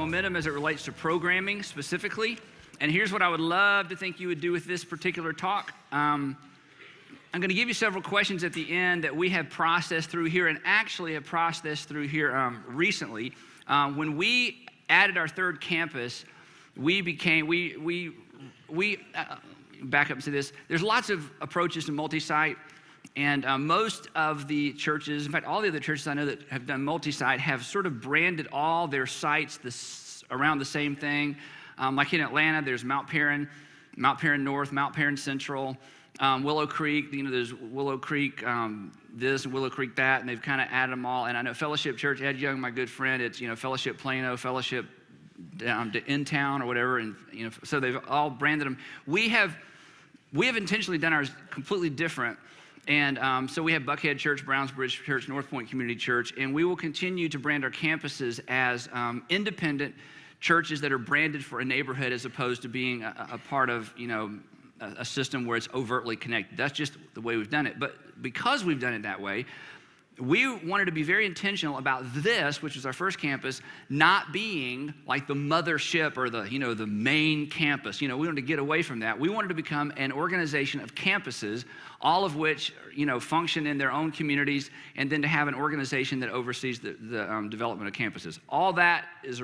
momentum as it relates to programming specifically. And here's what I would love to think you would do with this particular talk. I'm going to give you several questions at the end that we have processed through here and actually have processed through here recently. When we added our third campus, we back up to this. There's lots of approaches to multi-site, and most of the churches, in fact, all the other churches I know that have done multi-site have sort of branded all their sites around the same thing. Like in Atlanta, there's Mount Perrin North, Mount Perrin Central, Willow Creek. There's Willow Creek this, Willow Creek that, and they've kind of added them all. And I know Fellowship Church, Ed Young, my good friend, it's Fellowship Plano, Fellowship in town or whatever, and so they've all branded them. We have intentionally done ours completely different, and so we have Buckhead Church, Brownsbridge Church, North Point Community Church, and we will continue to brand our campuses as independent churches that are branded for a neighborhood as opposed to being a part of a system where it's overtly connected. That's just the way we've done it. But because we've done it that way, we wanted to be very intentional about this, which is our first campus, not being like the mothership or the main campus. We wanted to get away from that. We wanted to become an organization of campuses, all of which function in their own communities, and then to have an organization that oversees the development of campuses. All that is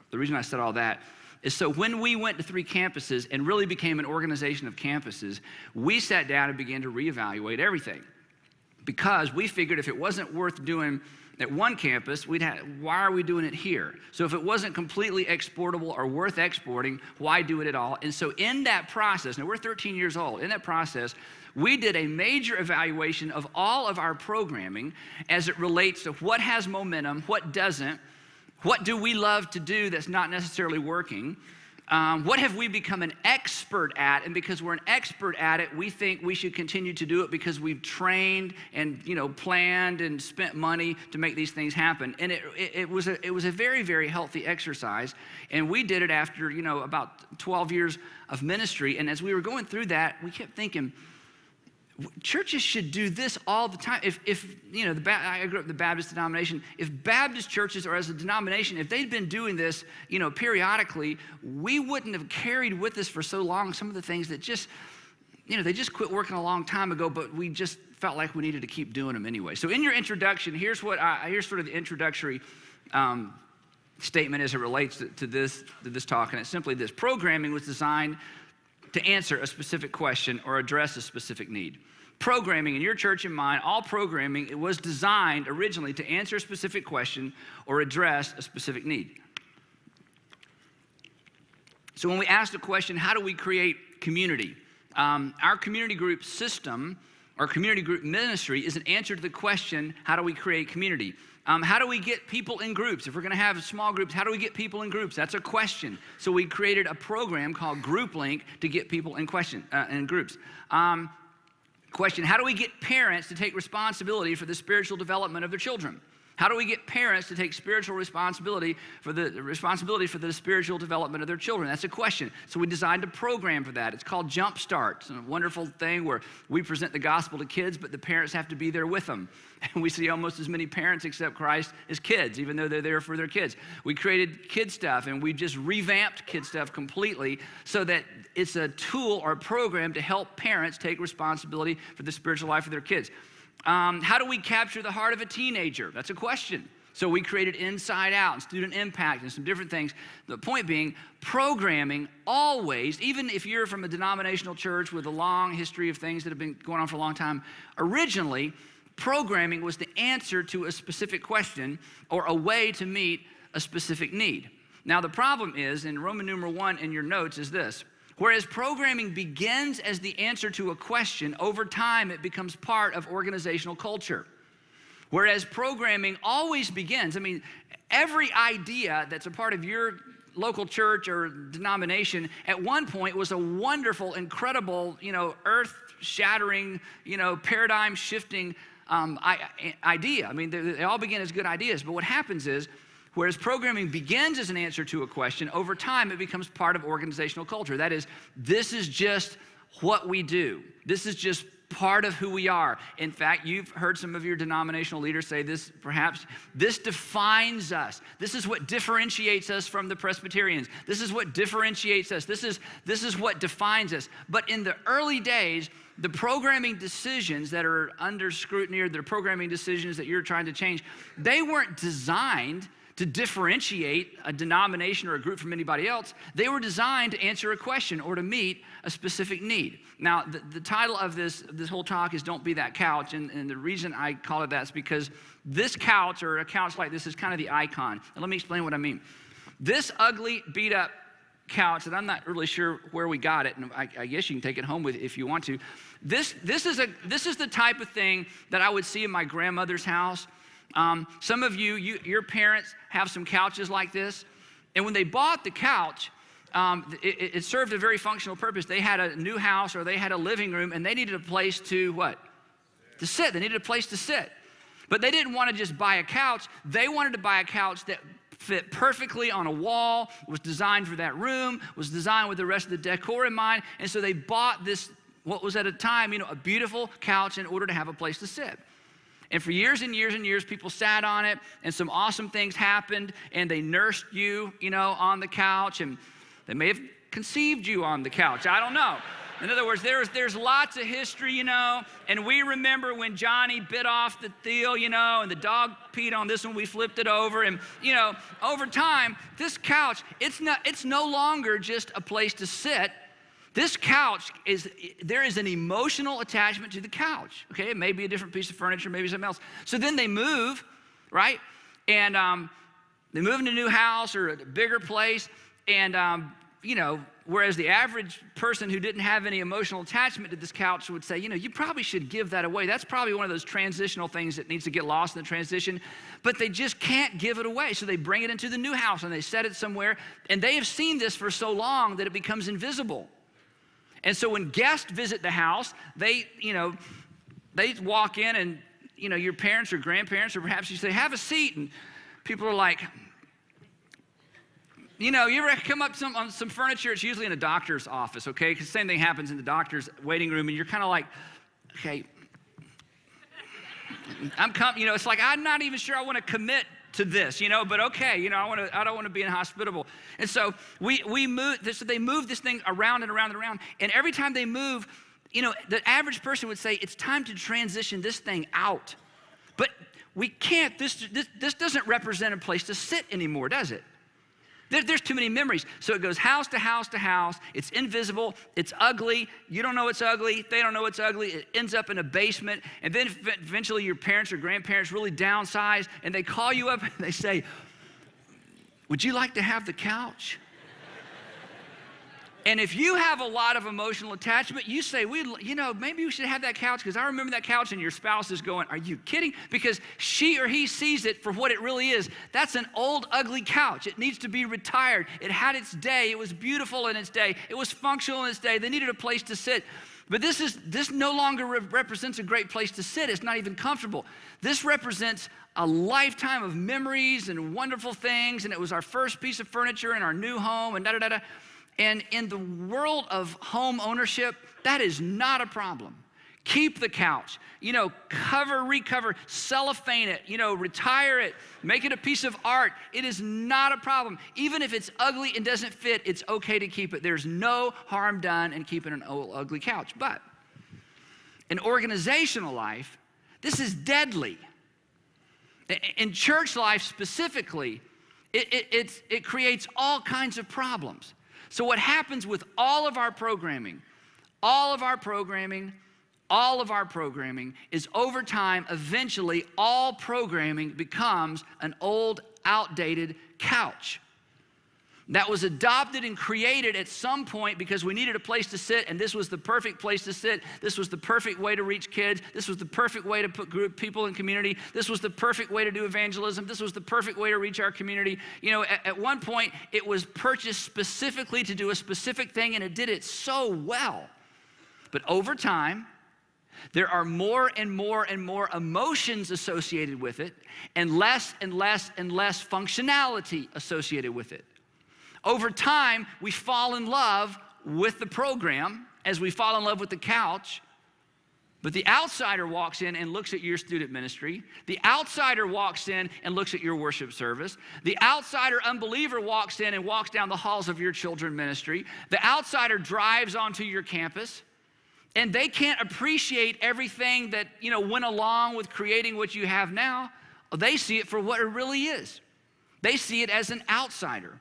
the reason I said all that is so when we went to 3 campuses and really became an organization of campuses, we sat down and began to reevaluate everything. Because we figured if it wasn't worth doing at one campus, why are we doing it here? So if it wasn't completely exportable or worth exporting, why do it at all? And so in that process, now we're 13 years old, in that process, we did a major evaluation of all of our programming as it relates to what has momentum, what doesn't, what do we love to do that's not necessarily working, what have we become an expert at? And because we're an expert at it, we think we should continue to do it because we've trained and planned and spent money to make these things happen. And it was a very, very healthy exercise. And we did it after about 12 years of ministry. And as we were going through that, we kept thinking, churches should do this all the time. I grew up in the Baptist denomination. If Baptist churches or as a denomination, if they'd been doing this, periodically, we wouldn't have carried with us for so long some of the things that just, they just quit working a long time ago, but we just felt like we needed to keep doing them anyway. So in your introduction, here's sort of the introductory statement as it relates to this talk, and it's simply this: programming was designed to answer a specific question or address a specific need. Programming, in your church and mine, all programming, it was designed originally to answer a specific question or address a specific need. So when we ask the question, how do we create community? Our community group system, or community group ministry, is an answer to the question, how do we create community? How do we get people in groups? If we're going to have small groups, how do we get people in groups? That's a question. So we created a program called Group Link to get people in groups. Question, how do we get parents to take responsibility for the spiritual development of their children? How do we get parents to take spiritual responsibility for the spiritual development of their children? That's a question. So we designed a program for that. It's called Jump Start. It's a wonderful thing where we present the gospel to kids, but the parents have to be there with them. And we see almost as many parents accept Christ as kids, even though they're there for their kids. We created kid stuff, and we just revamped kid stuff completely so that it's a tool or a program to help parents take responsibility for the spiritual life of their kids. How do we capture the heart of a teenager? That's a question. So we created Inside Out and Student Impact and some different things. The point being, programming always, even if you're from a denominational church with a long history of things that have been going on for a long time, originally, programming was the answer to a specific question or a way to meet a specific need. Now, the problem is, in Roman numeral 1 in your notes, is this: whereas programming begins as the answer to a question, over time it becomes part of organizational culture. Whereas programming always begins, every idea that's a part of your local church or denomination at one point was a wonderful, incredible, earth-shattering, paradigm-shifting idea. They all begin as good ideas, but what happens is, whereas programming begins as an answer to a question, over time it becomes part of organizational culture. That is, this is just what we do. This is just part of who we are. In fact, you've heard some of your denominational leaders say this, perhaps, this defines us. This is what differentiates us from the Presbyterians. This is what differentiates us. This is what defines us. But in the early days, the programming decisions that are under scrutiny, or the programming decisions that you're trying to change, they weren't designed to differentiate a denomination or a group from anybody else. They were designed to answer a question or to meet a specific need. Now, the title of this whole talk is Don't Be That Couch, and the reason I call it that is because this couch, or a couch like this, is kind of the icon. And let me explain what I mean. This ugly, beat-up couch, and I'm not really sure where we got it, and I guess you can take it home with you if you want to. This is the type of thing that I would see in my grandmother's house. Some of your parents have some couches like this, and when they bought the couch, it served a very functional purpose. They had a new house, or they had a living room, and they needed a place to what? To sit. They needed a place to sit. But they didn't want to just buy a couch. They wanted to buy a couch that fit perfectly on a wall, was designed for that room, was designed with the rest of the decor in mind. And so they bought this, what was at a time, a beautiful couch in order to have a place to sit. And for years and years and years, people sat on it, and some awesome things happened, and they nursed you, on the couch, and they may have conceived you on the couch. I don't know. In other words, there's lots of history, and we remember when Johnny bit off the Theo, and the dog peed on this one, we flipped it over, and, over time, this couch, it's no longer just a place to sit. This couch there is an emotional attachment to the couch, okay? It may be a different piece of furniture, maybe something else. So then they move, right? And they move into a new house or a bigger place, and, whereas the average person who didn't have any emotional attachment to this couch would say, you probably should give that away. That's probably one of those transitional things that needs to get lost in the transition, but they just can't give it away. So they bring it into the new house and they set it somewhere, and they have seen this for so long that it becomes invisible. And so when guests visit the house, they walk in, and, your parents or grandparents, or perhaps you say, have a seat, and people are like, you ever come up on some furniture? It's usually in a doctor's office, okay? Because the same thing happens in the doctor's waiting room, and you're kind of like, okay, it's like, I'm not even sure I want to commit to this, but okay, I don't want to be inhospitable. And so we move this, so they move this thing around and around and around, and every time they move, the average person would say, it's time to transition this thing out. But we can't, this doesn't represent a place to sit anymore, does it? There's too many memories. So it goes house to house to house. It's invisible. It's ugly. You don't know it's ugly. They don't know it's ugly. It ends up in a basement. And then eventually your parents or grandparents really downsize, and they call you up and they say, would you like to have the couch? And if you have a lot of emotional attachment, you say, maybe we should have that couch, because I remember that couch, and your spouse is going, are you kidding? Because she or he sees it for what it really is. That's an old, ugly couch. It needs to be retired. It had its day. It was beautiful in its day. It was functional in its day. They needed a place to sit. But this no longer represents a great place to sit. It's not even comfortable. This represents a lifetime of memories and wonderful things, and it was our first piece of furniture in our new home, and da-da-da-da. And in the world of home ownership, that is not a problem. Keep the couch, cover, recover, cellophane it, retire it, make it a piece of art. It is not a problem. Even if it's ugly and doesn't fit, it's okay to keep it. There's no harm done in keeping an old, ugly couch. But in organizational life, this is deadly. In church life specifically, it creates all kinds of problems. So what happens with all of our programming is over time, eventually, all programming becomes an old, outdated couch that was adopted and created at some point because we needed a place to sit, and this was the perfect place to sit. This was the perfect way to reach kids. This was the perfect way to put group people in community. This was the perfect way to do evangelism. This was the perfect way to reach our community. At one point, it was purchased specifically to do a specific thing, and it did it so well. But over time, there are more and more and more emotions associated with it, and less and less and less functionality associated with it. Over time, we fall in love with the program as we fall in love with the couch, But the outsider walks in and looks at your student ministry. The outsider walks in and looks at your worship service. The outsider unbeliever walks in and walks down the halls of your children's ministry. The outsider drives onto your campus, and they can't appreciate everything that, went along with creating what you have now. They see it for what it really is. They see it as an outsider.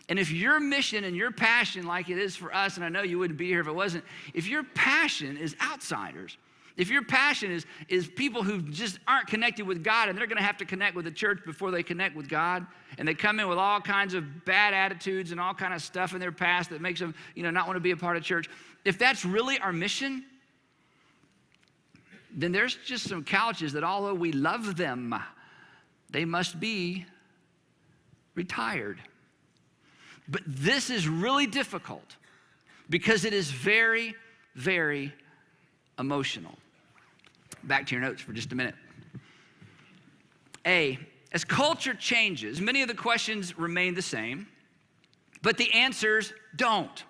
And if your mission and your passion, like it is for us, and I know you wouldn't be here if it wasn't, if your passion is outsiders, if your passion is people who just aren't connected with God, and they're going to have to connect with the church before they connect with God, and they come in with all kinds of bad attitudes and all kind of stuff in their past that makes them, not want to be a part of church. If that's really our mission, then there's just some couches that although we love them, they must be retired. But this is really difficult because it is very, very emotional. Back to your notes for just a minute. A, as culture changes, many of the questions remain the same, but the answers don't.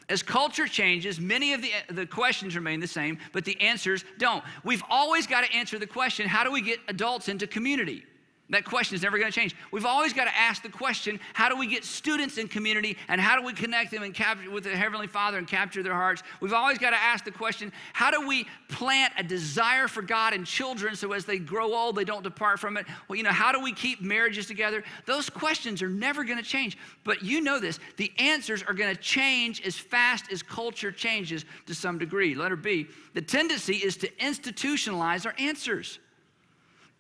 As culture changes, many of the questions remain the same, but the answers don't. We've always got to answer the question, how do we get adults into community? That question is never going to change. We've always got to ask the question, how do we get students in community, and how do we connect them and capture with the Heavenly Father and capture their hearts? We've always got to ask the question, how do we plant a desire for God in children so as they grow old, they don't depart from it? Well, how do we keep marriages together? Those questions are never going to change. But you know this, the answers are going to change as fast as culture changes to some degree. Letter B, the tendency is to institutionalize our answers.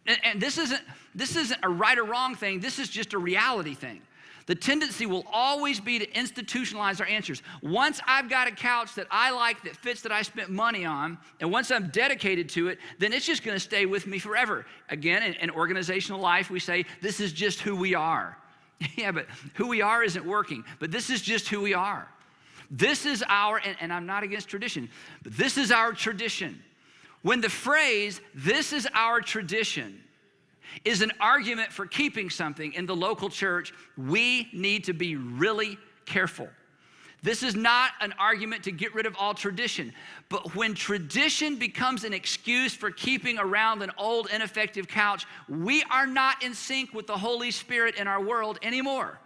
And this isn't a right or wrong thing. This is just a reality thing. The tendency will always be to institutionalize our answers. Once I've got a couch that I like, that fits, that I spent money on, and once I'm dedicated to it, then it's just going to stay with me forever. Again, in organizational life, we say, this is just who we are. Yeah, but who we are isn't working. But this is just who we are. This is our, and I'm not against tradition, but this is our tradition. When the phrase, this is our tradition, is an argument for keeping something in the local church, we need to be really careful. This is not an argument to get rid of all tradition, but when tradition becomes an excuse for keeping around an old, ineffective couch, we are not in sync with the Holy Spirit in our world anymore.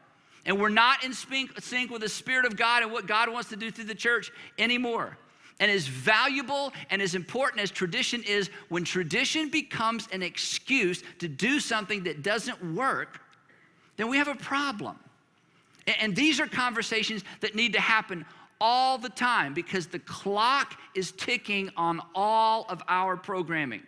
And we're not in sync with the Spirit of God and what God wants to do through the church anymore. And as valuable and as important as tradition is, when tradition becomes an excuse to do something that doesn't work, then we have a problem. And these are conversations that need to happen all the time because the clock is ticking on all of our programming.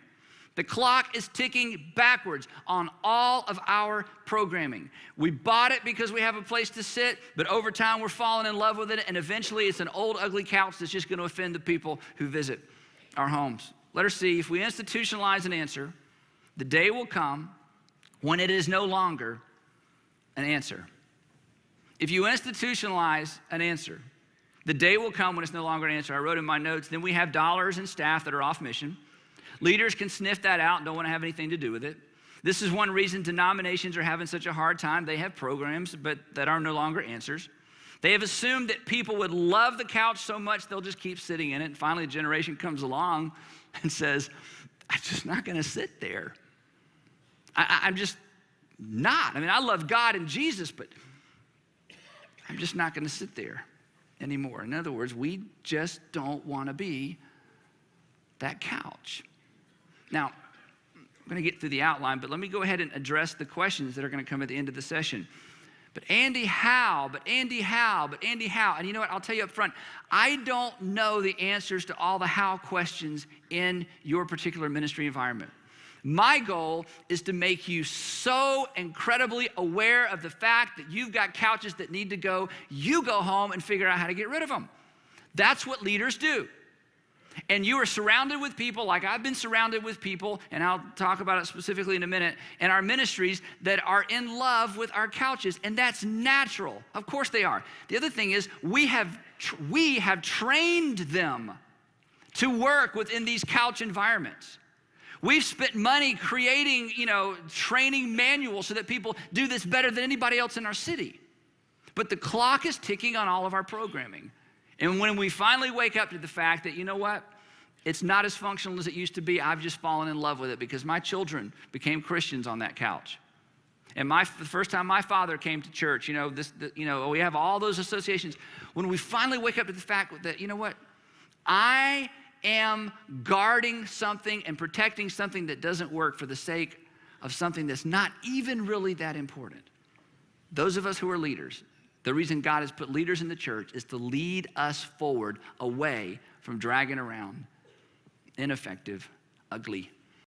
The clock is ticking backwards on all of our programming. We bought it because we have a place to sit, but over time we're falling in love with it, and eventually it's an old, ugly couch that's just going to offend the people who visit our homes. Letter C, if we institutionalize an answer, the day will come when it is no longer an answer. If you institutionalize an answer, the day will come when it's no longer an answer. I wrote in my notes, then we have dollars and staff that are off mission. Leaders can sniff that out and don't want to have anything to do with it. This is one reason denominations are having such a hard time. They have programs, but that are no longer answers. They have assumed that people would love the couch so much they'll just keep sitting in it. And finally, a generation comes along and says, I'm just not going to sit there. I'm just not. I mean, I love God and Jesus, but I'm just not going to sit there anymore. In other words, we just don't want to be that couch. Now, I'm going to get through the outline, but let me go ahead and address the questions that are going to come at the end of the session. But Andy, how? But Andy, how? But Andy, how? And you know what? I'll tell you up front, I don't know the answers to all the how questions in your particular ministry environment. My goal is to make you so incredibly aware of the fact that you've got couches that need to go. You go home and figure out how to get rid of them. That's what leaders do. And you are surrounded with people, like I've been surrounded with people, and I'll talk about it specifically in a minute, in our ministries that are in love with our couches, and that's natural. Of course they are. The other thing is we have trained them to work within these couch environments. We've spent money creating, training manuals so that people do this better than anybody else in our city. But the clock is ticking on all of our programming. And when we finally wake up to the fact that, you know what, It's not as functional as it used to be. I've just fallen in love with it because my children became Christians on that couch. And the first time my father came to church, we have all those associations. When we finally wake up to the fact that, you know what? I am guarding something and protecting something that doesn't work for the sake of something that's not even really that important. Those of us who are leaders, the reason God has put leaders in the church is to lead us forward away from dragging around ineffective, ugly